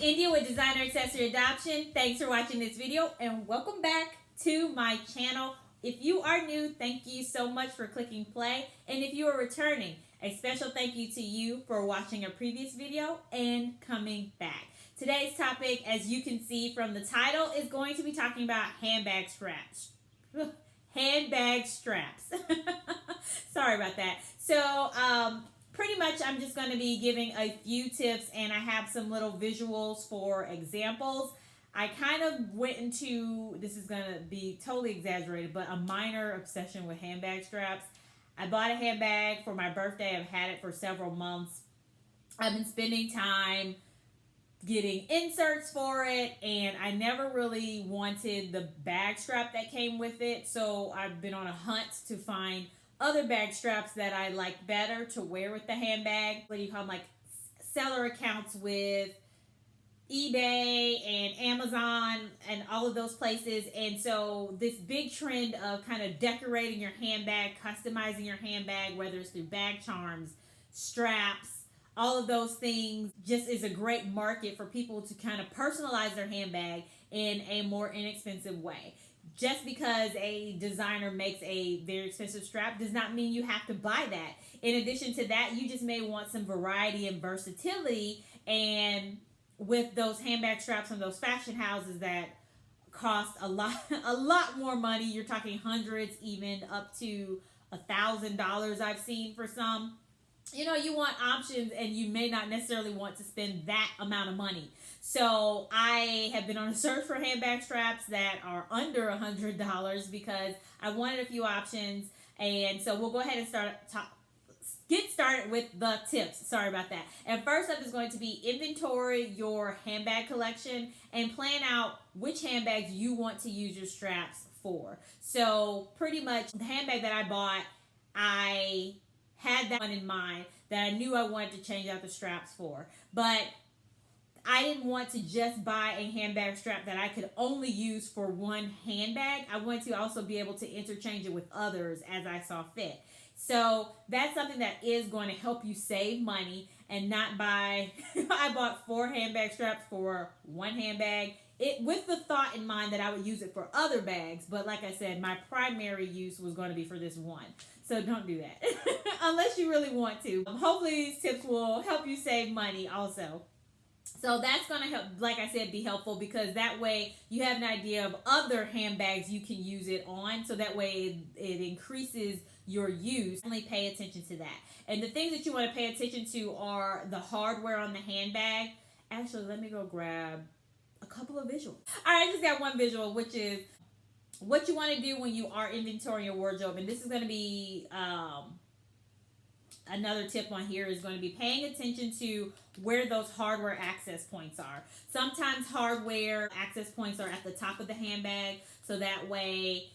India with Designer Accessory Adoption. Thanks for watching this video and welcome back to my channel. If you are new, thank you so much for clicking play. And if you are returning, a special thank you to you for watching a previous video and coming back. Today's topic, as you can see from the title, is going to be talking about handbag straps. Handbag straps. Sorry about that. So, pretty much I'm just going to be giving a few tips and I have some little visuals for examples. I kind of went into, this is going to be totally exaggerated, but a minor obsession with handbag straps. I bought a handbag for my birthday. I've had it for several months. I've been spending time getting inserts for it, and I never really wanted the bag strap that came with it. So I've been on a hunt to find other bag straps that I like better to wear with the handbag. What do you call them? Like seller accounts with eBay and Amazon and all of those places. And so this big trend of kind of decorating your handbag, customizing your handbag, whether it's through bag charms, straps, all of those things, just is a great market for people to kind of personalize their handbag in a more inexpensive way. Just because a designer makes a very expensive strap does not mean you have to buy that. In addition to that, you just may want some variety and versatility. And with those handbag straps from those fashion houses that cost a lot more money, you're talking hundreds, even up to $1,000 I've seen for some. You know, you want options and you may not necessarily want to spend that amount of money. So I have been on a search for handbag straps that are under $100 because I wanted a few options. And so we'll go ahead and get started with the tips. Sorry about that. And first up is going to be inventory your handbag collection and plan out which handbags you want to use your straps for. So pretty much the handbag that I bought, I had that one in mind that I knew I wanted to change out the straps for. But I didn't want to just buy a handbag strap that I could only use for one handbag. I wanted to also be able to interchange it with others as I saw fit. So that's something that is going to help you save money and not buy. I bought 4 handbag straps for one handbag, with the thought in mind that I would use it for other bags. But like I said, my primary use was going to be for this one. So don't do that unless you really want to. Hopefully these tips will help you save money also. So that's going to help, like I said, be helpful because that way you have an idea of other handbags you can use it on. So that way it increases your use. Only pay attention to that. And the things that you want to pay attention to are the hardware on the handbag. Actually, let me go grab a couple of visuals. All right, I just got one visual, which is what you want to do when you are inventorying your wardrobe. And this is going to be another tip on here is going to be paying attention to where those hardware access points are. Sometimes hardware access points are at the top of the handbag, so that way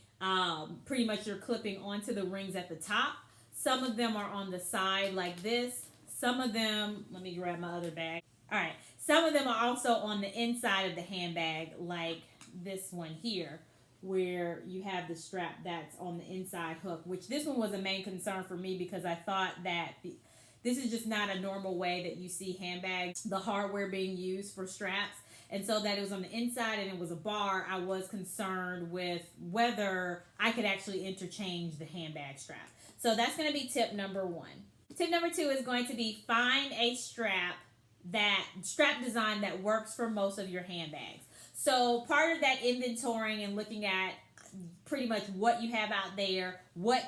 pretty much you're clipping onto the rings at the top. Some of them are on the side like this. Some of them, let me grab my other bag. All right, some of them are also on the inside of the handbag like this one here, where you have the strap that's on the inside hook, which this one was a main concern for me because I thought that this is just not a normal way that you see handbags, the hardware being used for straps. And so that it was on the inside and it was a bar, I was concerned with whether I could actually interchange the handbag strap. So that's going to be tip number 1. Tip number 2 is going to be find a strap design that works for most of your handbags. So part of that inventorying and looking at pretty much what you have out there, what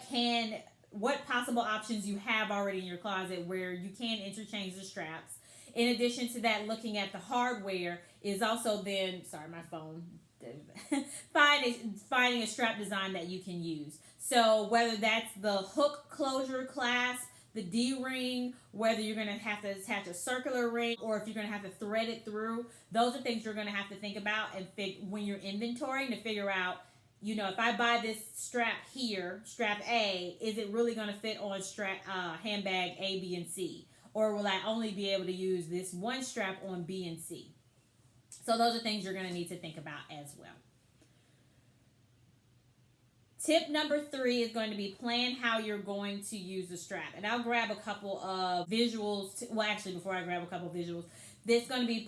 possible options you have already in your closet where you can interchange the straps. In addition to that, looking at the hardware is also then, sorry, my phone, finding a strap design that you can use. So whether that's the hook closure clasp, the D-ring, whether you're going to have to attach a circular ring or if you're going to have to thread it through, those are things you're going to have to think about and when you're inventorying to figure out, you know, if I buy this strap here, strap A, is it really going to fit on handbag A, B, and C? Or will I only be able to use this one strap on B and C? So those are things you're going to need to think about as well. Tip number 3 is going to be plan how you're going to use the strap. And I'll grab a couple of visuals. Well, actually, before I grab a couple of visuals, there's going to be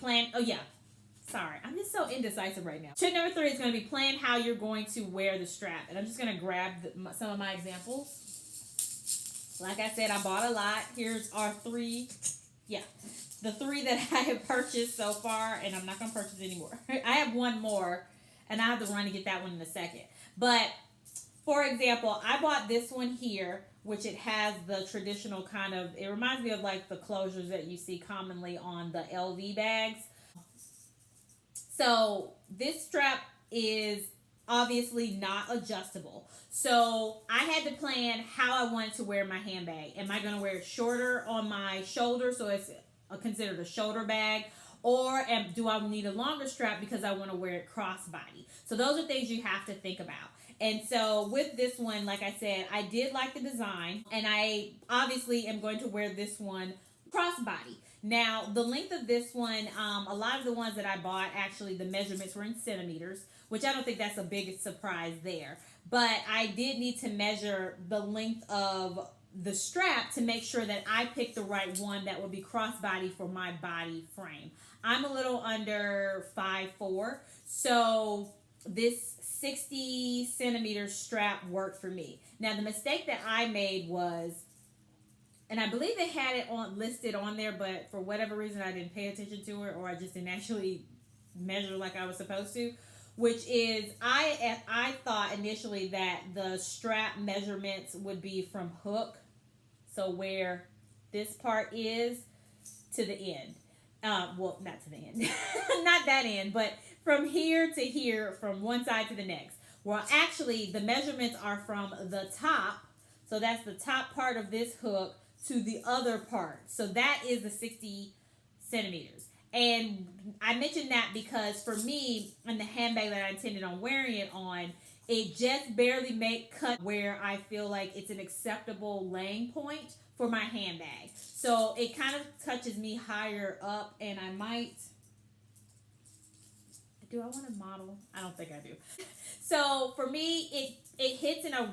Sorry, I'm just so indecisive right now. Tip number 3 is going to be plan how you're going to wear the strap. And I'm just going to grab some of my examples. Like I said, I bought a lot. Here's our 3. Yeah, the 3 that I have purchased so far. And I'm not going to purchase anymore. I have one more. And I have to run to get that one in a second. But, for example, I bought this one here, which it has the traditional kind of, it reminds me of like the closures that you see commonly on the LV bags. So this strap is obviously not adjustable. So I had to plan how I wanted to wear my handbag. Am I going to wear it shorter on my shoulder so it's considered a shoulder bag? Or do I need a longer strap because I want to wear it crossbody? So those are things you have to think about. And so with this one, like I said, I did like the design. And I obviously am going to wear this one crossbody. Now, the length of this one, a lot of the ones that I bought, actually, the measurements were in centimeters, which I don't think that's a big surprise there. But I did need to measure the length of the strap to make sure that I picked the right one that would be crossbody for my body frame. I'm a little under 5'4", so this 60 centimeter strap worked for me. Now, the mistake that I made was, and I believe they had it listed on there, but for whatever reason I didn't pay attention to it, or I just didn't actually measure like I was supposed to, which is I thought initially that the strap measurements would be from hook, so where this part is, to the end. Well, not to the end, not that end, but from here to here, from one side to the next. Well, actually, the measurements are from the top, so that's the top part of this hook, to the other part. So that is the 60 centimeters. And I mentioned that because for me, in the handbag that I intended on wearing it on, it just barely cut where I feel like it's an acceptable laying point for my handbag. So it kind of touches me higher up, and I might... Do I want to model? I don't think I do. So for me, it hits in a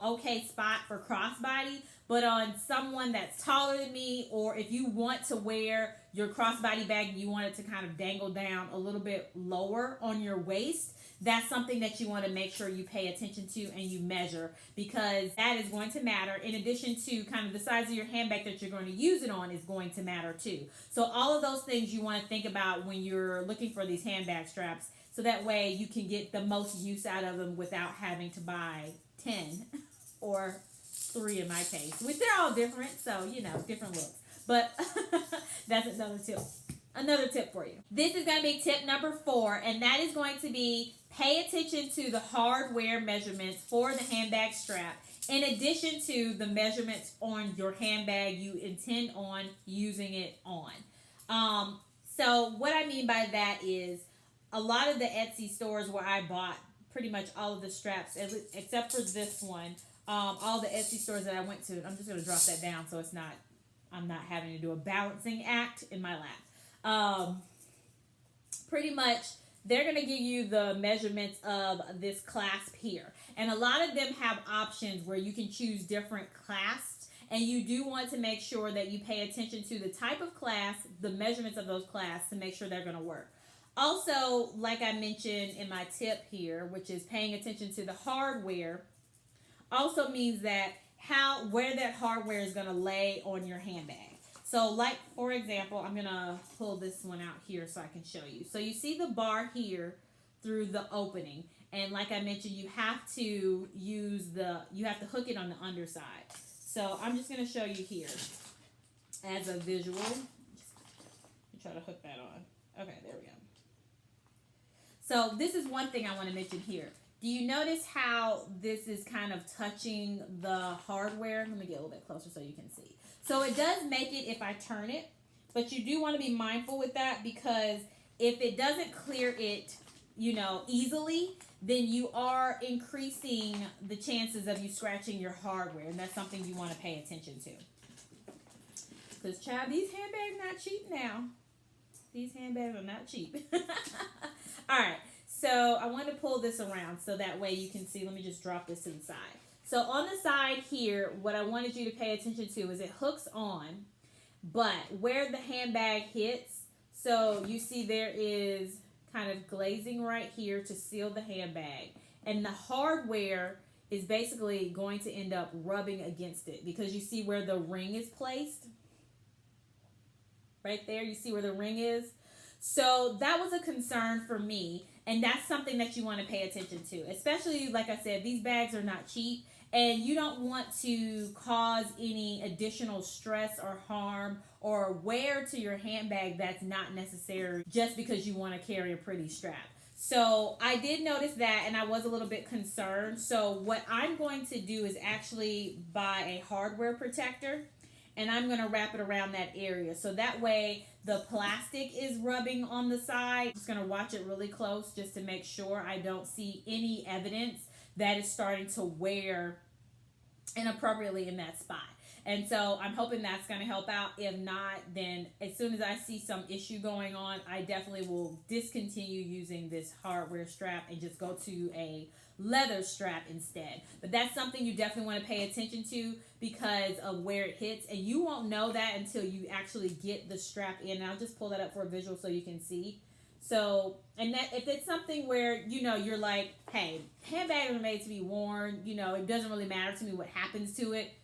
okay spot for crossbody, but on someone that's taller than me, or if you want to wear your crossbody bag and you want it to kind of dangle down a little bit lower on your waist, that's something that you want to make sure you pay attention to and you measure, because that is going to matter. In addition to kind of the size of your handbag that you're going to use it on is going to matter too. So all of those things you want to think about when you're looking for these handbag straps, so that way you can get the most use out of them without having to buy 10 or 3 in my case, which they're all different, so you know, different looks. But that's another tip. Another tip for you. This is going to be tip number 4, and that is going to be pay attention to the hardware measurements for the handbag strap, in addition to the measurements on your handbag you intend on using it on. So what I mean by that is a lot of the Etsy stores where I bought pretty much all of the straps, except for this one, all the Etsy stores that I went to, I'm just going to drop that down so it's not, I'm not having to do a balancing act in my lap. Pretty much, they're going to give you the measurements of this clasp here. And a lot of them have options where you can choose different clasps. And you do want to make sure that you pay attention to the type of clasp, the measurements of those clasps, to make sure they're going to work. Also, like I mentioned in my tip here, which is paying attention to the hardware, also means that where that hardware is going to lay on your handbag. So like, for example, I'm going to pull this one out here so I can show you. So you see the bar here through the opening. And like I mentioned, you have to hook it on the underside. So I'm just going to show you here as a visual. Try to hook that on. Okay, there we go. So this is one thing I want to mention here. Do you notice how this is kind of touching the hardware? Let me get a little bit closer so you can see. So it does make it if I turn it, but you do want to be mindful with that, because if it doesn't clear it, easily, then you are increasing the chances of you scratching your hardware, and that's something you want to pay attention to. Because, child, these handbags not cheap now. These handbags are not cheap. All right. So I want to pull this around so that way you can see. Let me just drop this to the side. So on the side here, what I wanted you to pay attention to is it hooks on, but where the handbag hits, so you see there is kind of glazing right here to seal the handbag. And the hardware is basically going to end up rubbing against it because you see where the ring is placed? Right there, you see where the ring is? So that was a concern for me, and that's something that you want to pay attention to. Especially, like I said, these bags are not cheap, and you don't want to cause any additional stress or harm or wear to your handbag that's not necessary just because you want to carry a pretty strap. So I did notice that, and I was a little bit concerned. So what I'm going to do is actually buy a hardware protector, and I'm going to wrap it around that area. So that way the plastic is rubbing on the side. I'm just going to watch it really close just to make sure I don't see any evidence that is starting to wear inappropriately in that spot. And so I'm hoping that's going to help out. If not, then as soon as I see some issue going on, I definitely will discontinue using this hardware strap and just go to a leather strap instead. But that's something you definitely want to pay attention to because of where it hits. And you won't know that until you actually get the strap in. And I'll just pull that up for a visual so you can see. So, and that if it's something where, you know, you're like, hey, handbags are made to be worn, you know, it doesn't really matter to me what happens to it,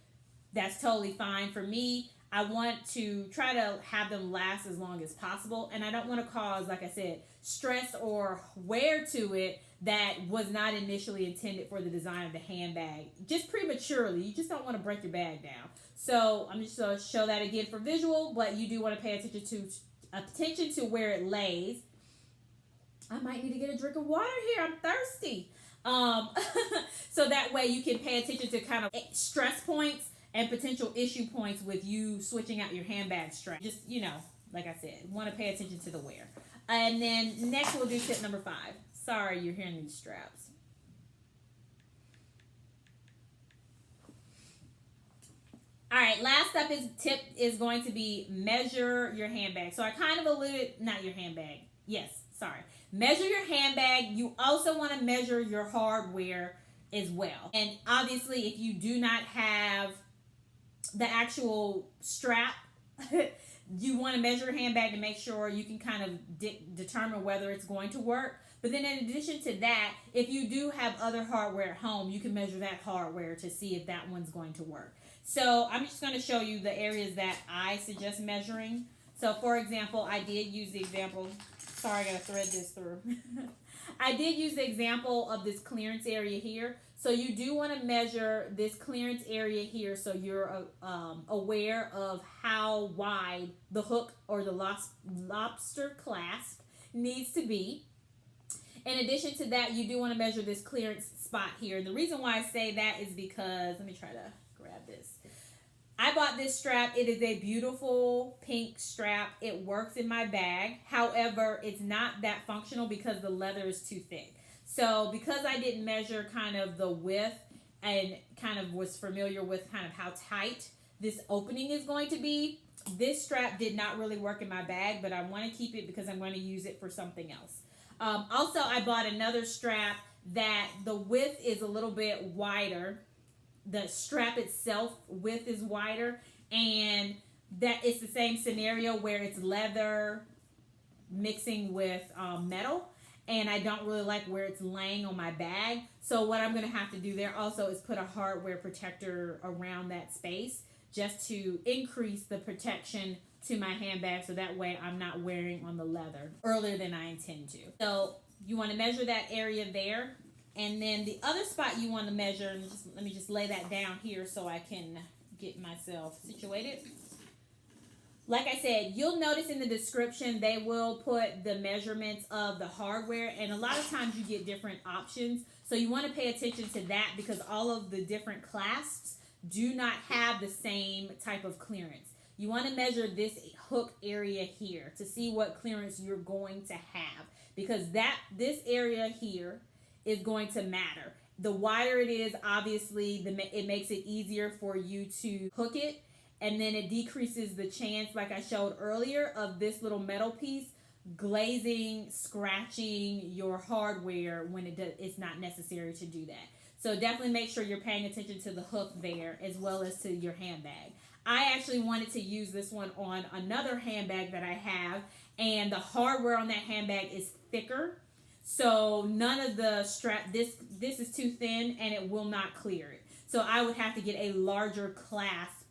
that's totally fine. For me, I want to try to have them last as long as possible. And I don't want to cause, like I said, stress or wear to it that was not initially intended for the design of the handbag. Just prematurely. You just don't want to break your bag down. So I'm just going to show that again for visual, but you do want to pay attention to where it lays. I might need to get a drink of water here. I'm thirsty. So that way you can pay attention to kind of stress points and potential issue points with you switching out your handbag strap. Just, you know, like I said, want to pay attention to the wear. And then next we'll do tip number 5. Sorry, you're hearing these straps. All right, last up tip is going to be measure your handbag. So I kind of alluded, not your handbag. Yes, sorry. Measure your handbag. You also want to measure your hardware as well. And obviously, if you do not have the actual strap, you want to measure your handbag to make sure you can kind of determine whether it's going to work. But then in addition to that, if you do have other hardware at home, you can measure that hardware to see if that one's going to work. So I'm just going to show you the areas that I suggest measuring. So for example, I did use the example. Sorry, I got to thread this through. I did use the example of this clearance area here. So you do want to measure this clearance area here so you're aware of how wide the hook or the lobster clasp needs to be. In addition to that, you do want to measure this clearance spot here. And the reason why I say that is because, let me try to grab this. I bought this strap. It is a beautiful pink strap. It works in my bag. However, it's not that functional because the leather is too thick. So because I didn't measure kind of the width and kind of was familiar with kind of how tight this opening is going to be, this strap did not really work in my bag, but I want to keep it because I'm going to use it for something else. Also, I bought another strap that the width is a little bit wider. The strap itself width is wider, and that it's the same scenario where it's leather mixing with metal, and I don't really like where it's laying on my bag. So what I'm going to have to do there also is put a hardware protector around that space just to increase the protection to my handbag, so that way I'm not wearing on the leather earlier than I intend to. So you want to measure that area there. And then the other spot you want to measure, and let me just lay that down here so I can get myself situated. Like I said, you'll notice in the description they will put the measurements of the hardware, and a lot of times you get different options. So you want to pay attention to that because all of the different clasps do not have the same type of clearance. You want to measure this hook area here to see what clearance you're going to have, because this area here is going to matter. The wider it is, obviously, it makes it easier for you to hook it, and then it decreases the chance, like I showed earlier, of this little metal piece glazing, scratching your hardware when it's not necessary to do that. So definitely make sure you're paying attention to the hook there as well as to your handbag. I actually wanted to use this one on another handbag that I have, and the hardware on that handbag is thicker. So none of the strap, this is too thin and it will not clear it. So I would have to get a larger clasp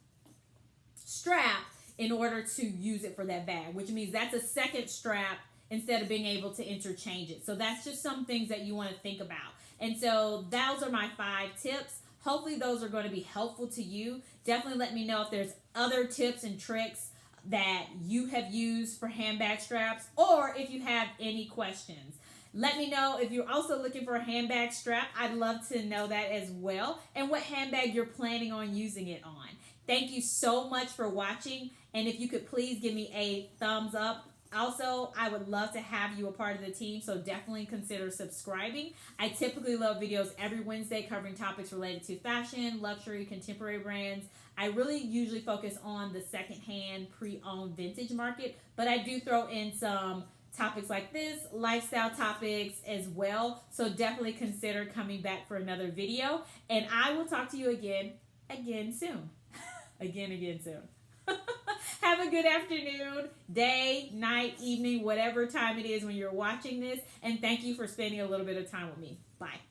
strap in order to use it for that bag, which means that's a second strap instead of being able to interchange it. So that's just some things that you want to think about. And so those are my 5 tips. Hopefully those are going to be helpful to you. Definitely let me know if there's other tips and tricks that you have used for handbag straps, or if you have any questions. Let me know if you're also looking for a handbag strap. I'd love to know that as well, and what handbag you're planning on using it on. Thank you so much for watching, and if you could please give me a thumbs up. Also, I would love to have you a part of the team, so definitely consider subscribing. I typically load videos every Wednesday covering topics related to fashion, luxury, contemporary brands. I really usually focus on the secondhand, pre-owned vintage market, but I do throw in some topics like this, lifestyle topics as well. So definitely consider coming back for another video, and I will talk to you again soon. again soon. Have a good afternoon, day, night, evening, whatever time it is when you're watching this. And thank you for spending a little bit of time with me. Bye.